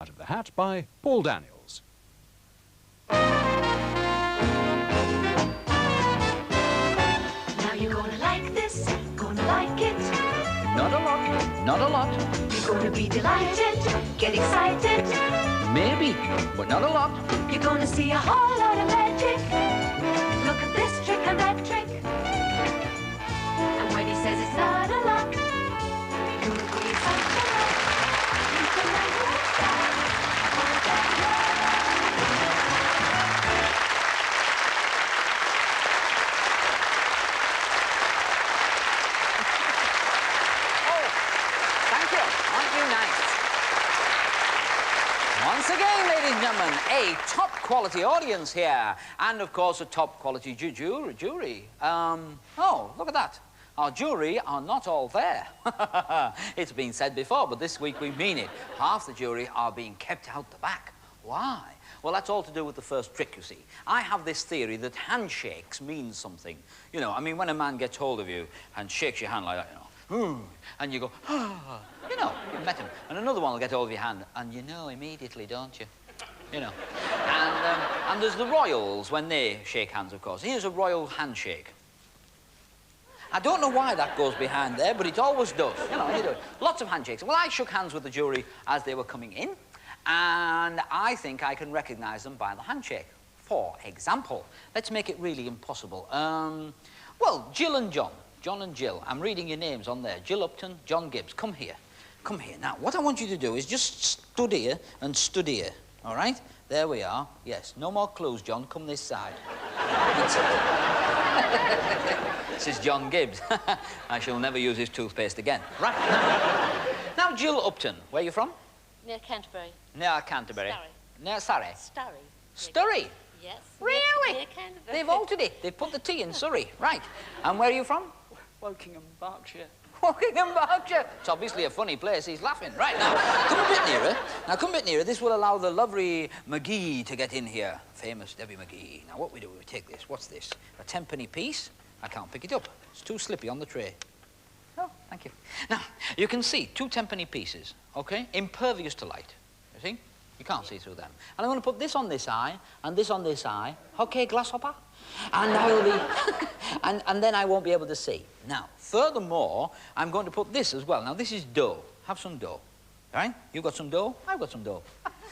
Out of the Hat by Paul Daniels. Now you're gonna like this, gonna like it. Not a lot, not a lot. You're gonna be delighted, get excited. Maybe, but not a lot. You're gonna see a whole lot of magic. Look at this trick and that trick. And when he says it's not a lot, you'll be such a lot. You can never stop. All that Thank you. Aren't you nice? Once again, ladies and gentlemen, a top-quality audience here. And, of course, a top-quality jury. Oh, look at that. Our jury are not all there. It's been said before, but this week we mean it. Half the jury are being kept out the back. Why? Well, that's all to do with the first trick, you see. I have this theory that handshakes mean something. You know, I mean, when a man gets hold of you and shakes your hand like that, you know, and you go, ah, you know, you've met him. And another one will get hold of your hand, and you know immediately, don't you? You know. And there's the royals when they shake hands, of course. Here's a royal handshake. I don't know why that goes behind there, but it always does. You know, you do. Lots of handshakes. Well, I shook hands with the jury as they were coming in, and I think I can recognise them by the handshake. For example, let's make it really impossible. Well, Jill and John. John and Jill. I'm reading your names on there. Jill Upton, John Gibbs. Come here. Come here. Now, what I want you to do is just stud here and stud here. All right? There we are. Yes. No more clues, John. Come this side. This is John Gibbs. I shall never use his toothpaste again. Right. Now, Jill Upton. Where are you from? Near Canterbury. Near Canterbury. Surrey. Near Surrey. Surrey. Surrey? Yes. Really? Near Canterbury. They've altered it. They've put the T in Surrey. Right. And where are you from? Wokingham, Berkshire. Wokingham, Berkshire. It's obviously a funny place. He's laughing. Right, now, come a bit nearer. Now, come a bit nearer. This will allow the lovely McGee to get in here. Famous Debbie McGee. Now, what we do, we take this. What's this? A 10-penny piece. I can't pick it up. It's too slippy on the tray. Oh, thank you. Now, you can see 2 10-penny pieces, OK? Impervious to light. You see? You can't see through them. And I'm going to put this on this eye and this on this eye. OK, grasshopper? And I'll be... and then I won't be able to see. Now, furthermore, I'm going to put this as well. Now, this is dough. Have some dough. All right? You've got some dough? I've got some dough.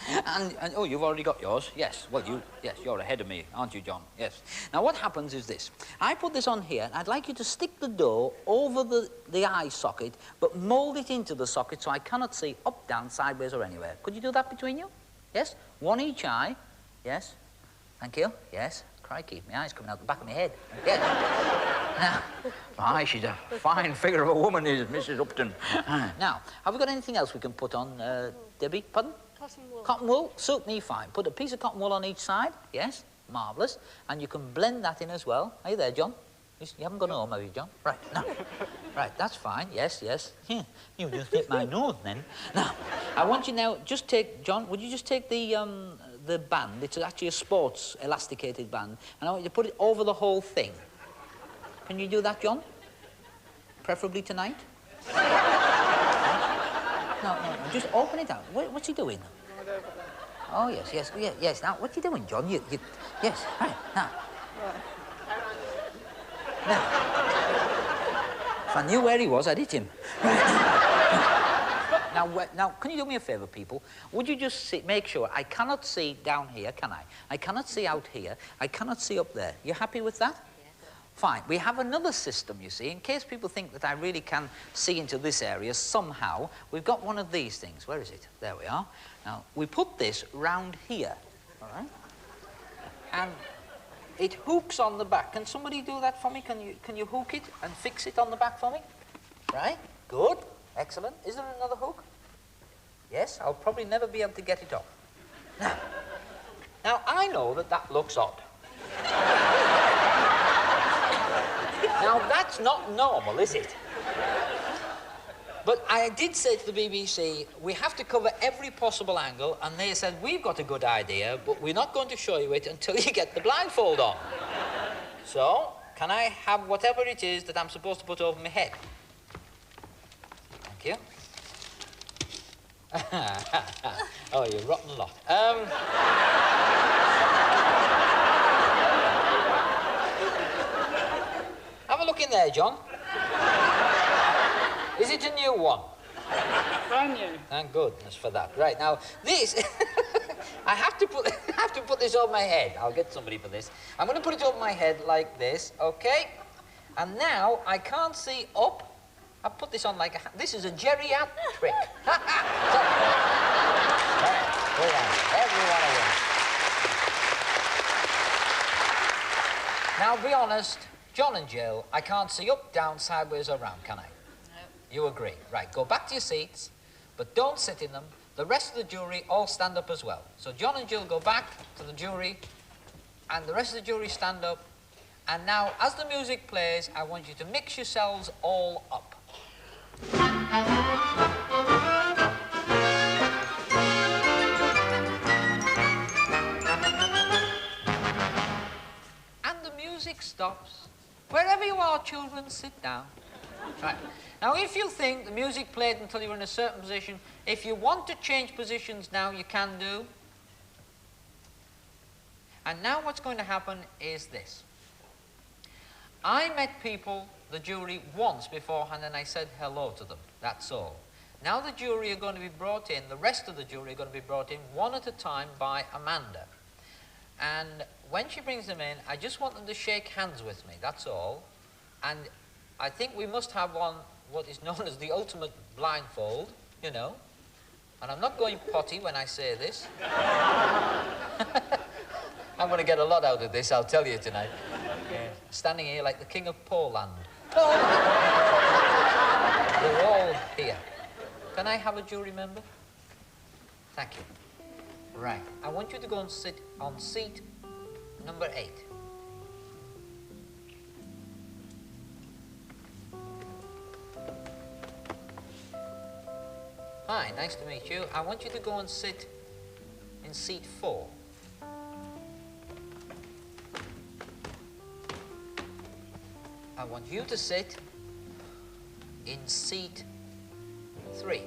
and oh, you've already got yours? Yes. Well, yes, you're ahead of me, aren't you, John? Yes. Now, what happens is this. I put this on here, and I'd like you to stick the dough over the eye socket, but mould it into the socket so I cannot see up, down, sideways, or anywhere. Could you do that between you? Yes? One each eye. Yes. Thank you. Yes. Crikey, my eye's coming out the back of my head. Yes. Now, aye, she's a fine figure of a woman, is Mrs. Upton. Now, have we got anything else we can put on, Debbie? Pardon? Cotton wool. Cotton wool? Suit me fine. Put a piece of cotton wool on each side. Yes, marvellous. And you can blend that in as well. Are you there, John? You haven't gone home, have you, John? Right, now. Right, that's fine. Yes, yes. You just hit my nose, then. Now, I want you now, just take, John, would you just take the band? It's actually a sports elasticated band. And I want you to put it over the whole thing. Can you do that, John? Preferably tonight? No, just open it out. What's he doing? Oh, yes. Now, what are you doing, John? Yes, right, now. Now, if I knew where he was, I'd hit him. Now, can you do me a favour, people? Would you just make sure I cannot see down here, can I? I cannot see out here. I cannot see up there. You happy with that? Fine. We have another system, you see, in case people think that I really can see into this area somehow. We've got one of these things. Where is it? There we are. Now, we put this round here, all right? And it hooks on the back. Can somebody do that for me? Can you hook it and fix it on the back for me? Right? Good. Excellent. Is there another hook? Yes, I'll probably never be able to get it off. Now I know that looks odd. Now, that's not normal, is it? But I did say to the BBC, we have to cover every possible angle, and they said, we've got a good idea, but we're not going to show you it until you get the blindfold on. So, can I have whatever it is that I'm supposed to put over my head? Thank you. Oh, you rotten lot. Have a look in there, John. Is it a new one? Brand new. Thank goodness for that. Right, now, this... I have to put this over my head. I'll get somebody for this. I'm going to put it over my head like this, OK? And now I can't see up. I'll put this on like a... This is a geriatric. Right, go on. Everyone away. Now, be honest, John and Jill, I can't see up, down, sideways, or round, can I? No. You agree. Right, go back to your seats, but don't sit in them. The rest of the jury all stand up as well. So John and Jill go back to the jury, and the rest of the jury stand up. And now, as the music plays, I want you to mix yourselves all up. And the music stops. Wherever you are, children, sit down. Right. Now, if you think the music played until you're in a certain position, if you want to change positions now, you can do. And now what's going to happen is this. I met people, the jury, once beforehand, and I said hello to them. That's all. Now the jury are going to be brought in, the rest of the jury are going to be brought in one at a time by Amanda. And when she brings them in, I just want them to shake hands with me, that's all. And I think we must have one, what is known as the ultimate blindfold, you know. And I'm not going potty when I say this. I'm going to get a lot out of this, I'll tell you tonight. Standing here like the king of Poland. We're all here. Can I have a jury member? Thank you. Right, I want you to go and sit on seat number 8. Hi, nice to meet you. I want you to go and sit in seat 4. I want you to sit in seat 3.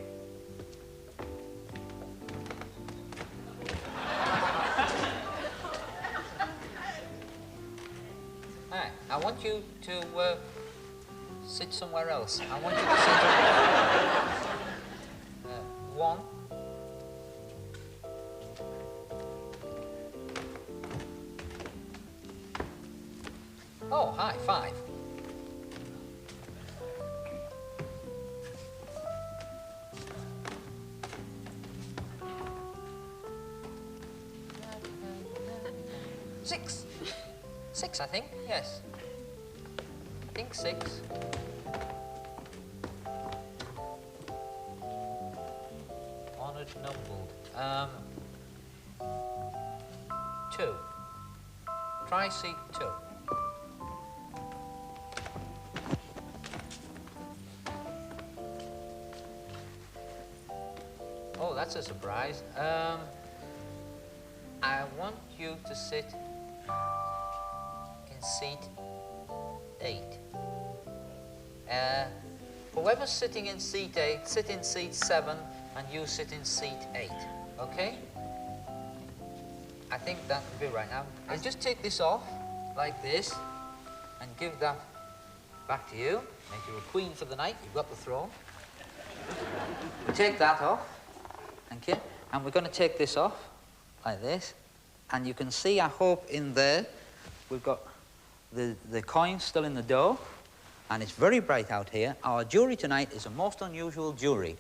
Right, I want you to sit somewhere else. I want you to sit 1. Oh, hi, 5. Six, I think, yes. I think 6. Honoured numbered. 2. Try seat 2. Oh, that's a surprise. I want you to sit in seat 8. Whoever's sitting in seat 8, sit in seat 7, and you sit in seat 8, okay? I think that would be right. Now, I'll just take this off, like this, and give that back to you. Make you a queen for the night. You've got the throne. We take that off. Thank you. And we're going to take this off, like this. And you can see, I hope, in there, we've got the coin still in the dough. And it's very bright out here. Our jury tonight is a most unusual jury.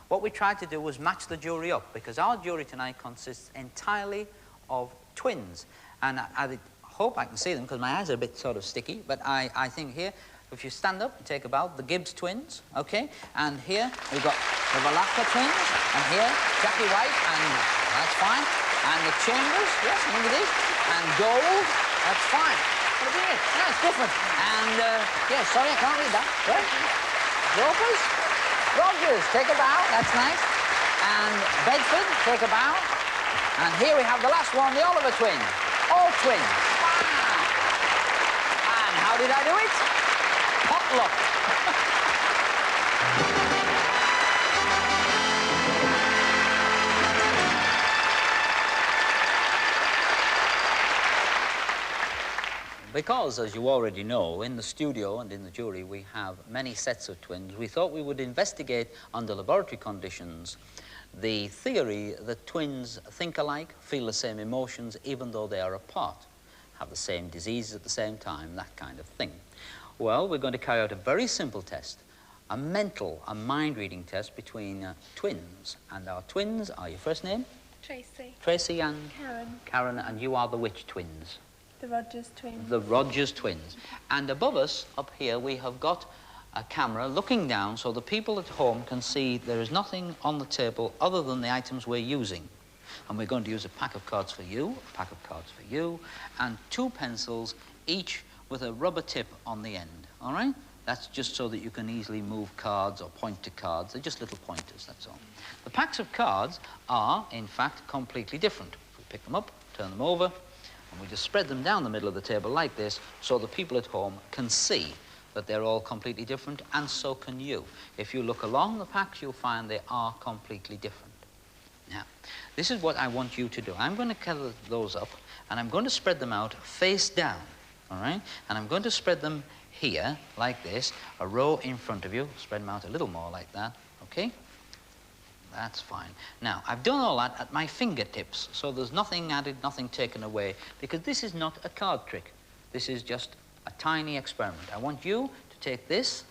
What we tried to do was match the jury up, because our jury tonight consists entirely of twins. And I hope I can see them, because my eyes are a bit sort of sticky. But I think here, if you stand up and take a bow, the Gibbs twins, okay? And here we've got the Valaka twins, and here Jackie White, and that's fine. And the Chambers, yes, look at this. And Gold, that's fine. What is it? No, it's different. And, yeah, sorry, I can't read that. Right? Ropers, Rogers, take a bow, that's nice. And Bedford, take a bow. And here we have the last one, the Oliver twins. All twins. Wow. And how did I do it? Potluck. because, as you already know, in the studio and in the jury we have many sets of twins, we thought we would investigate under laboratory conditions the theory that twins think alike, feel the same emotions, even though they are apart, have the same diseases at the same time, that kind of thing. Well, we're going to carry out a very simple test, a mental, a mind-reading test between twins. And our twins are your first name? Tracy. Tracy and? Karen. Karen, and you are the which twins? The Rogers twins. The Rogers twins. And above us, up here, we have got a camera looking down so the people at home can see there is nothing on the table other than the items we're using. And we're going to use a pack of cards for you, a pack of cards for you, and 2 pencils, each with a rubber tip on the end, all right? That's just so that you can easily move cards or point to cards. They're just little pointers, that's all. The packs of cards are, in fact, completely different. We pick them up, turn them over, and we just spread them down the middle of the table like this so the people at home can see that they're all completely different, and so can you. If you look along the packs, you'll find they are completely different. Now, this is what I want you to do. I'm going to gather those up, and I'm going to spread them out face down, all right? And I'm going to spread them here, like this, a row in front of you. Spread them out a little more like that, okay? That's fine. Now, I've done all that at my fingertips, so there's nothing added, nothing taken away, because this is not a card trick. This is just a tiny experiment. I want you to take this.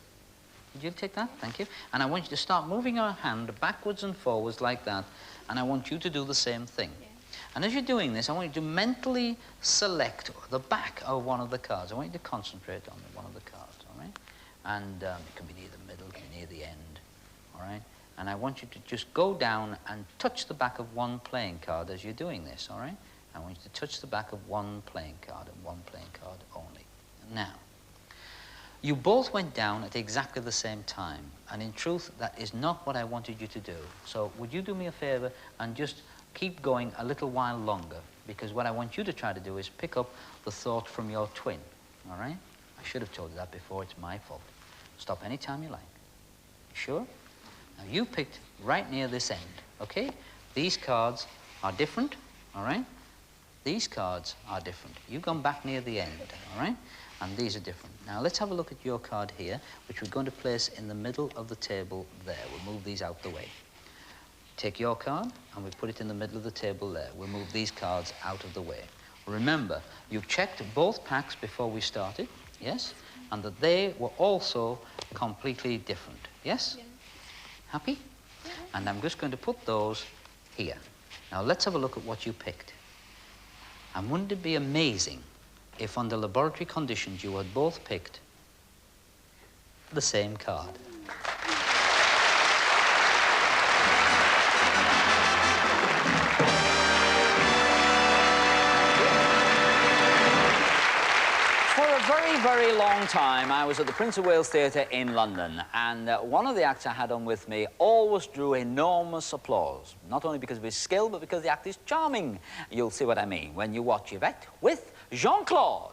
Did you take that? Thank you. And I want you to start moving your hand backwards and forwards like that, and I want you to do the same thing. Yeah. And as you're doing this, I want you to mentally select the back of one of the cards. I want you to concentrate on one of the cards, all right? And it can be near the middle, it can be near the end, all right? And I want you to just go down and touch the back of one playing card as you're doing this, all right? I want you to touch the back of one playing card and one playing card only. Now, you both went down at exactly the same time, and in truth, that is not what I wanted you to do. So would you do me a favor and just keep going a little while longer, because what I want you to try to do is pick up the thought from your twin, all right? I should have told you that before, it's my fault. Stop any time you like. Sure? Now, you picked right near this end, okay? These cards are different, all right? These cards are different. You come back near the end, all right? And these are different. Now, let's have a look at your card here, which we're going to place in the middle of the table there. We'll move these out the way. Take your card, and we put it in the middle of the table there. We'll move these cards out of the way. Remember, you checked both packs before we started, yes? And that they were also completely different, yes? Yeah. Happy? Yeah. And I'm just going to put those here. Now, let's have a look at what you picked. And wouldn't it be amazing if under laboratory conditions you had both picked the same card? For a very, very long time, I was at the Prince of Wales Theatre in London, and one of the acts I had on with me always drew enormous applause, not only because of his skill, but because the act is charming. You'll see what I mean when you watch Yvette with Jean-Claude.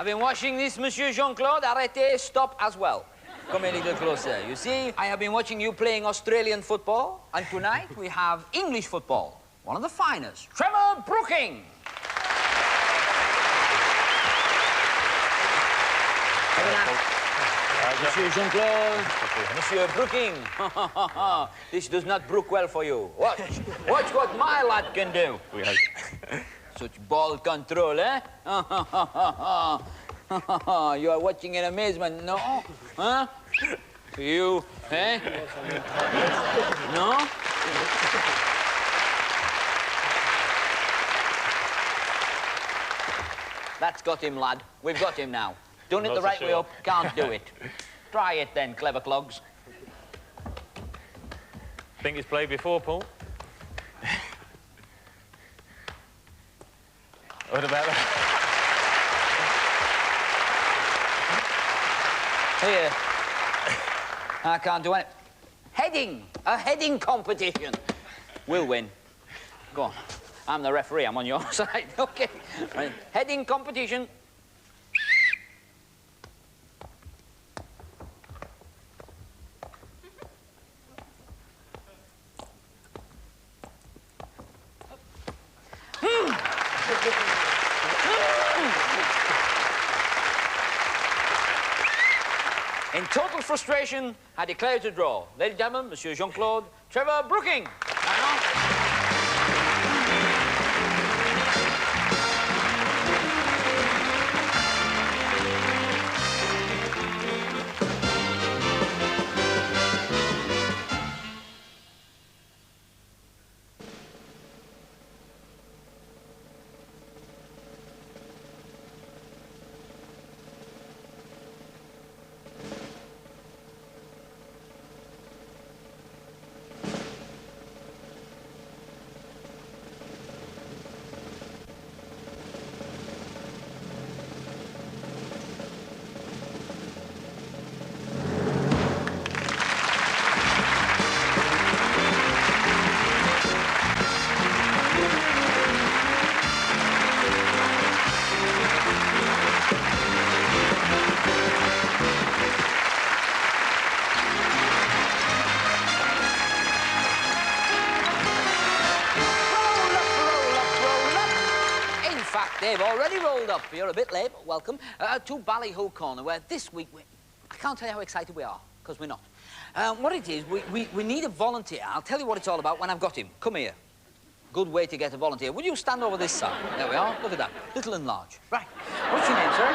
been watching this, Monsieur Jean-Claude. Arrêtez, stop as well. Come a little closer. You see, I have been watching you playing Australian football, and tonight we have English football. One of the finest, Trevor Brooking. Monsieur Jean-Claude, Monsieur Brooking. This does not brook well for you. Watch. Watch what my lad can do. We hope. Such ball control, eh? You are watching in amazement, no? Huh? You, eh? No? That's got him, lad. We've got him now. Done it the right way up, can't do it. Try it then, clever clogs. Think he's played before, Paul? What about that? Here. I can't do it. Heading. A heading competition. We'll win. Go on. I'm the referee. I'm on your side. OK. Right. Heading competition. In total frustration, I declare it a draw. Ladies and gentlemen, Monsieur Jean-Claude, Trevor Brooking. They've already rolled up. You're a bit late, but welcome to Ballyhoo Corner, where this week I can't tell you how excited we are, because we're not. What it is, we need a volunteer. I'll tell you what it's all about when I've got him. Come here. Good way to get a volunteer. Would you stand over this side? There we are. Look at that. Little and large. Right. What's your name, sir?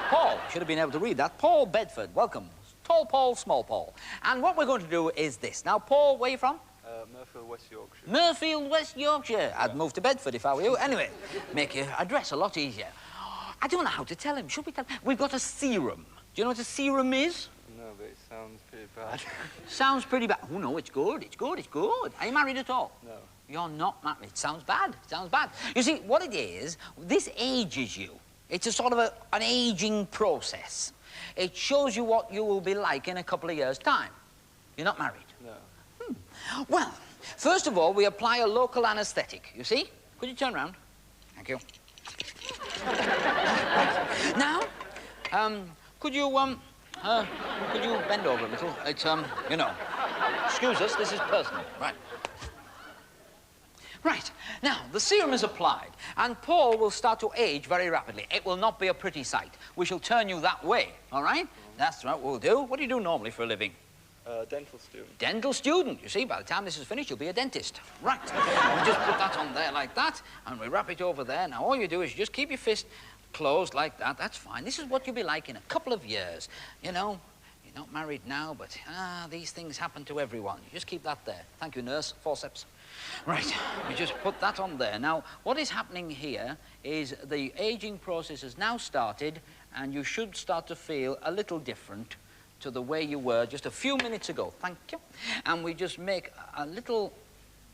Paul. Should have been able to read that. Paul Bedford. Welcome. Tall Paul, small Paul. And what we're going to do is this. Now, Paul, where are you from? Murfield, West Yorkshire. Murfield, West Yorkshire. I'd move to Bedford if I were you. Anyway, make your address a lot easier. I don't know how to tell him. Should we tell him? We've got a serum. Do you know what a serum is? No, but it sounds pretty bad. Sounds pretty bad. Oh, no, it's good. It's good. It's good. Are you married at all? No. You're not married. It sounds bad. It sounds bad. You see, what it is, this ages you. It's a sort of an aging process. It shows you what you will be like in a couple of years' time. You're not married? No. Well, first of all, we apply a local anaesthetic, you see? Could you turn around? Thank you. Now, could you bend over a little? It's, you know. Excuse us, this is personal. Right. Right. Now, the serum is applied, and Paul will start to age very rapidly. It will not be a pretty sight. We shall turn you that way, all right? That's right, we'll do. What do you do normally for a living? Dental student. Dental student. You see, by the time this is finished, you'll be a dentist. Right. We just put that on there like that, and we wrap it over there. Now, all you do is you just keep your fist closed like that. That's fine. This is what you'll be like in a couple of years. You know, you're not married now, but, these things happen to everyone. You just keep that there. Thank you, nurse. Forceps. Right. We just put that on there. Now, what is happening here is the aging process has now started, and you should start to feel a little different to the way you were just a few minutes ago. Thank you. And we just make a little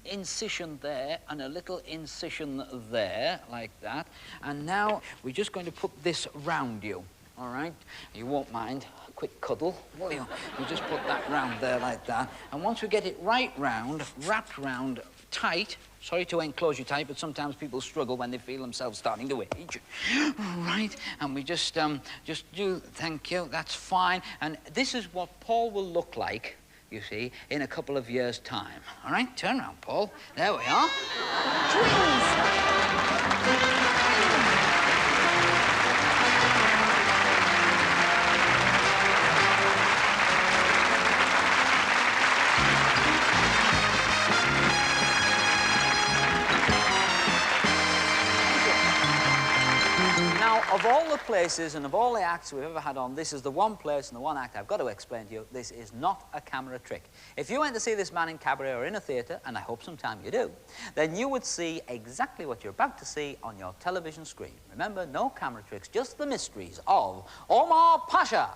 incision there and a little incision there, like that. And now we're just going to put this round you, all right? You won't mind a quick cuddle, will you? We just put that round there like that. And once we get it right round, wrapped round tight. Sorry to enclose you tight, but sometimes people struggle when they feel themselves starting to age. Right, and we just do, thank you, that's fine. And this is what Paul will look like, you see, in a couple of years' time. All right, turn around, Paul. There we are. Now, of all the places and of all the acts we've ever had on, this is the one place and the one act I've got to explain to you, this is not a camera trick. If you went to see this man in cabaret or in a theatre, and I hope sometime you do, then you would see exactly what you're about to see on your television screen. Remember, no camera tricks, just the mysteries of Omar Pasha.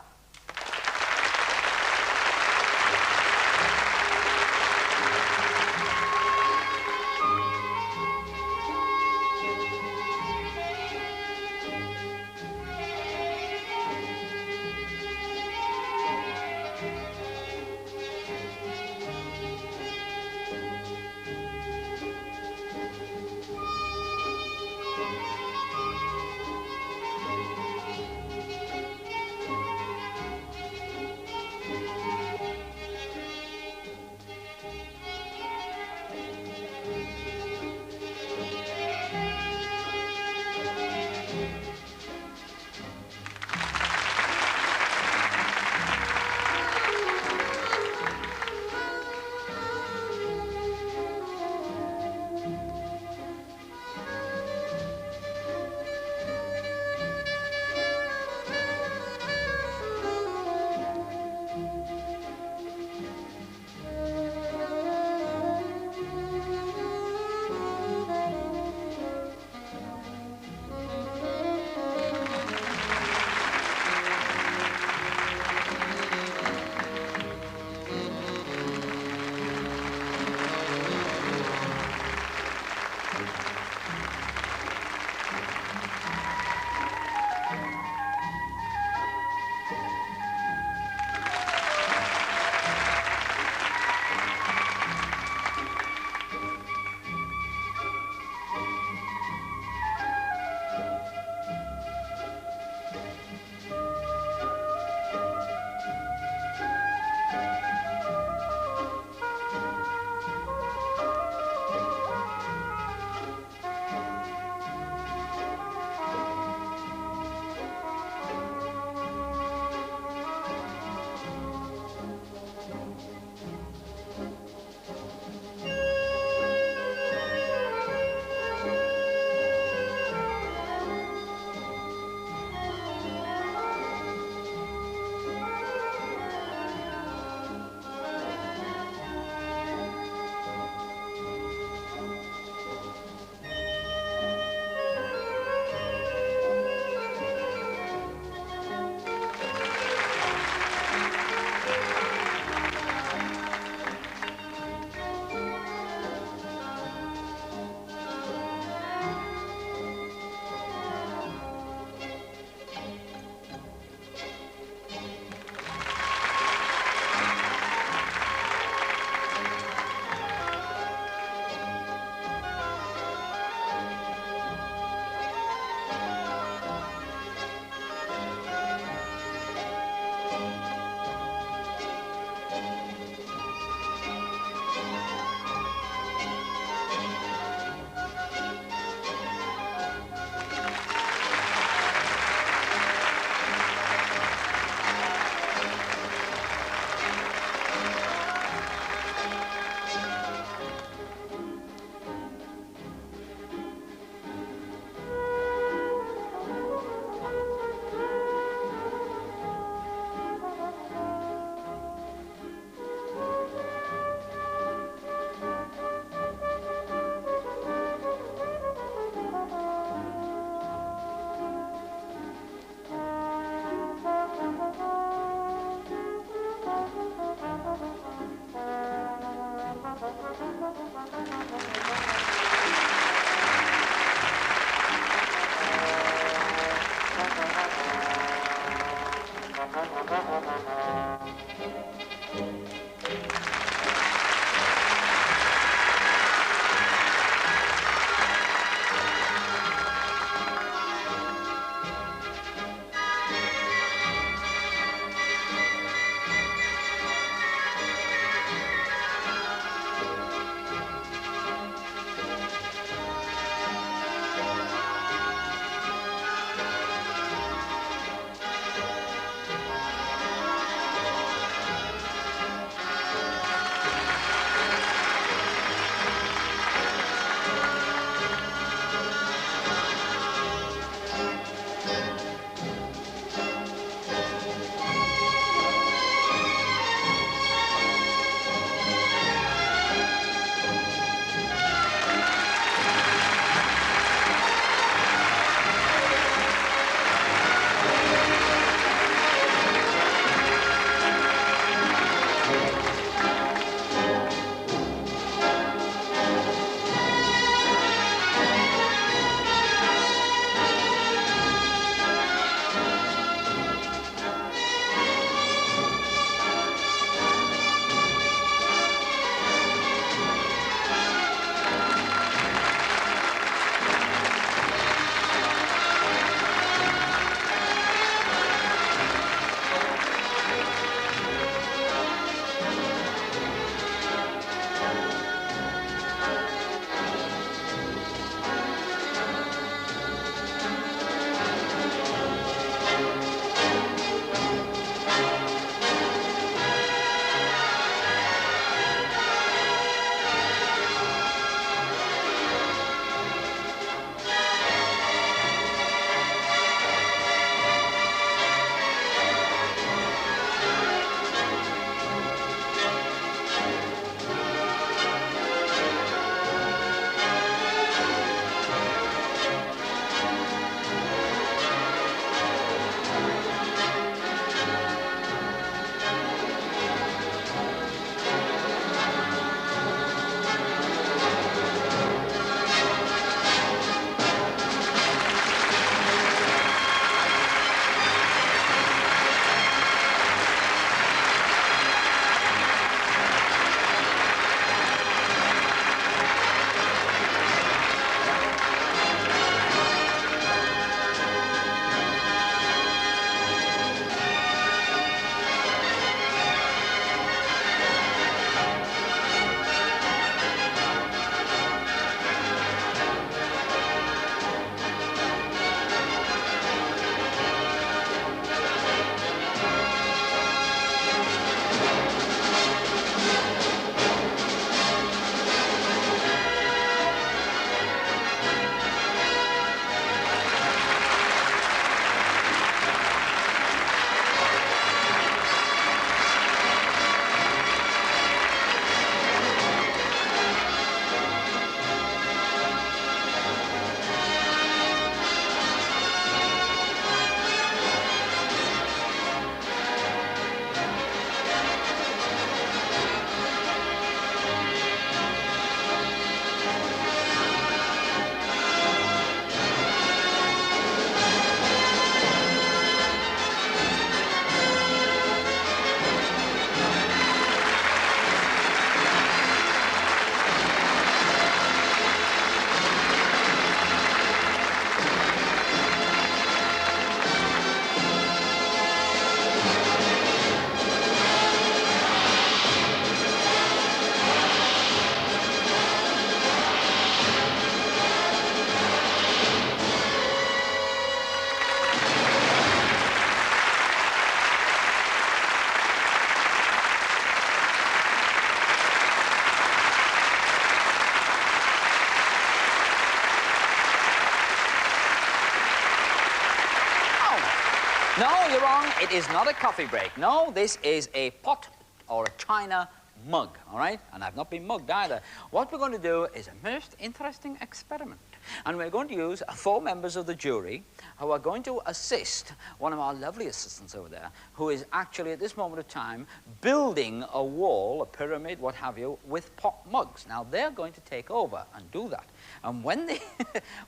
No, you're wrong. It is not a coffee break. No, this is a pot or a china mug, all right? And I've not been mugged either. What we're going to do is a most interesting experiment. And we're going to use 4 members of the jury who are going to assist one of our lovely assistants over there, who is actually, at this moment of time, building a wall, a pyramid, what have you, with pot mugs. Now, they're going to take over and do that. And when they,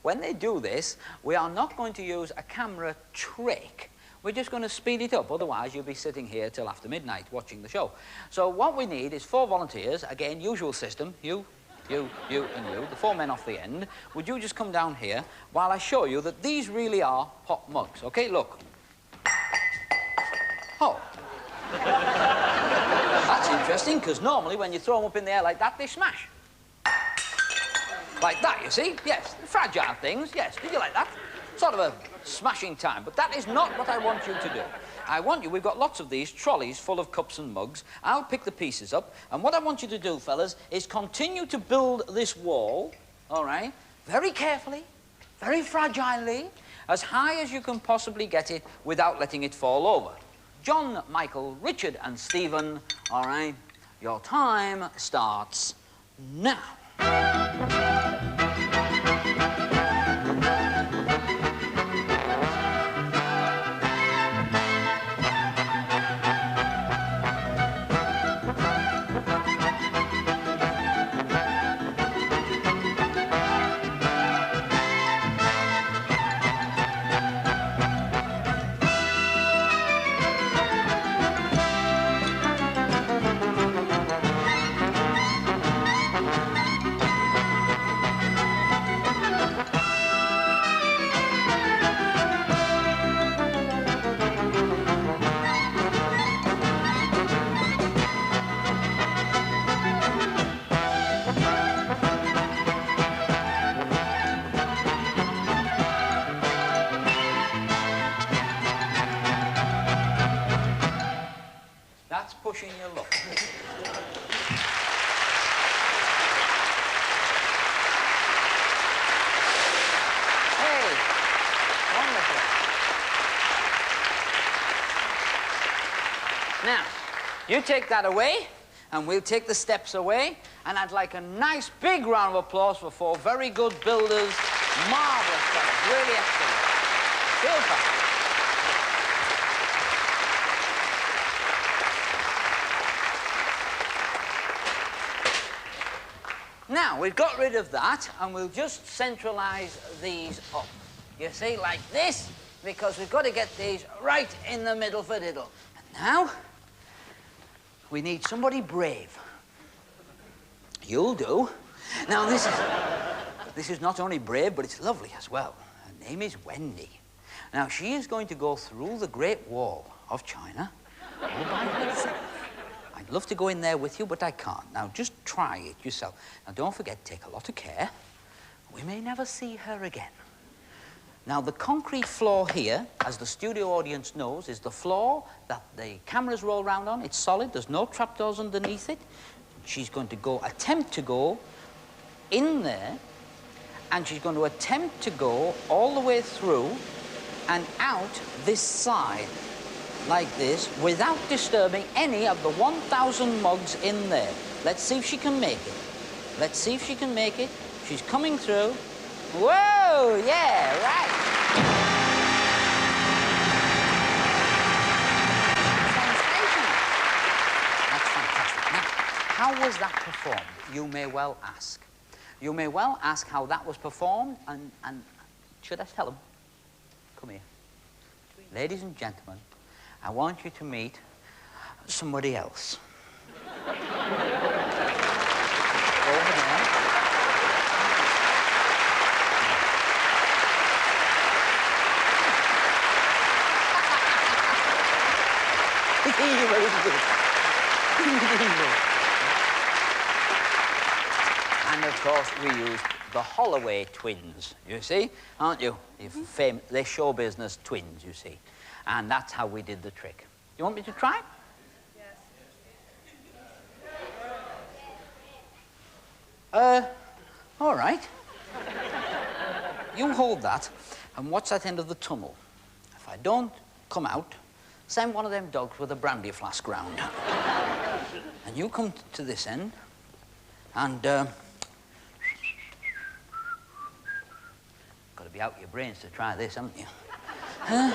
when they do this, we are not going to use a camera trick. We're just going to speed it up, otherwise you'll be sitting here till after midnight watching the show. So what we need is 4 volunteers, again, usual system, you, and you, the 4 men off the end. Would you just come down here while I show you that these really are pot mugs, okay? Look. Oh. That's interesting, because normally when you throw them up in the air like that, they smash. Like that, you see? Yes, fragile things, yes. Did you like that? Sort of a smashing time, but that is not what I want you to do. I want you, we've got lots of these trolleys full of cups and mugs. I'll pick the pieces up, and what I want you to do, fellas, is continue to build this wall, all right, very carefully, very fragilely, as high as you can possibly get it without letting it fall over. John, Michael, Richard, and Stephen, all right, your time starts now. Pushing your luck. Hey, wonderful. Now, you take that away, and we'll take the steps away, and I'd like a nice big round of applause for 4 very good builders. Marvellous fellas, really excellent. Super. Now, we've got rid of that, and we'll just centralise these up. You see, like this, because we've got to get these right in the middle for diddle. And now, we need somebody brave. You'll do. Now, this is not only brave, but it's lovely as well. Her name is Wendy. Now, she is going to go through the Great Wall of China all by herself. I'd love to go in there with you, but I can't. Now, just try it yourself. Now, don't forget, take a lot of care. We may never see her again. Now, the concrete floor here, as the studio audience knows, is the floor that the cameras roll round on. It's solid. There's no trapdoors underneath it. She's going to attempt to go in there, and she's going to attempt to go all the way through and out this side, like this, without disturbing any of the 1,000 mugs in there. Let's see if she can make it. Let's see if she can make it. She's coming through. Whoa, yeah, right. Sensational. That's fantastic. Now, how was that performed? You may well ask. You may well ask how that was performed, and should I tell them? Come here. Ladies and gentlemen, I want you to meet somebody else. Over there. And of course, we used the Holloway twins, you see, aren't you? They're show business twins, you see. And that's how we did the trick. You want me to try? Yes. All right. You hold that and watch that end of the tunnel. If I don't come out, send one of them dogs with a brandy flask round. And you come to this end, and, got to be out your brains to try this, haven't you? Huh?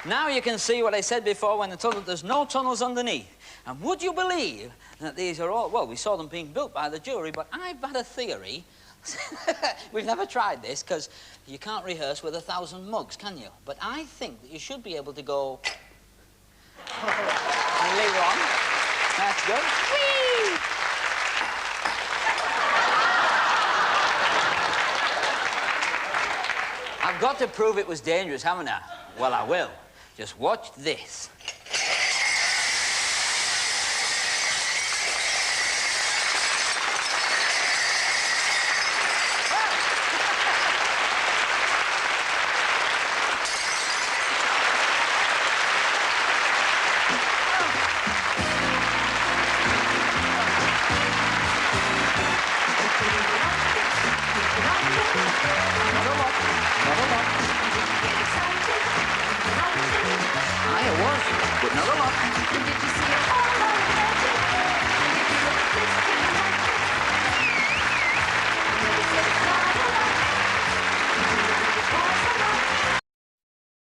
Now you can see what I said before when the tunnel, there's no tunnels underneath. And would you believe that these are all, well, we saw them being built by the jury, but I've had a theory. We've never tried this, because you can't rehearse with 1,000 mugs, can you? But I think that you should be able to go... and leave on. That's good. Whee! I've got to prove it was dangerous, haven't I? Well, I will. Just watch this.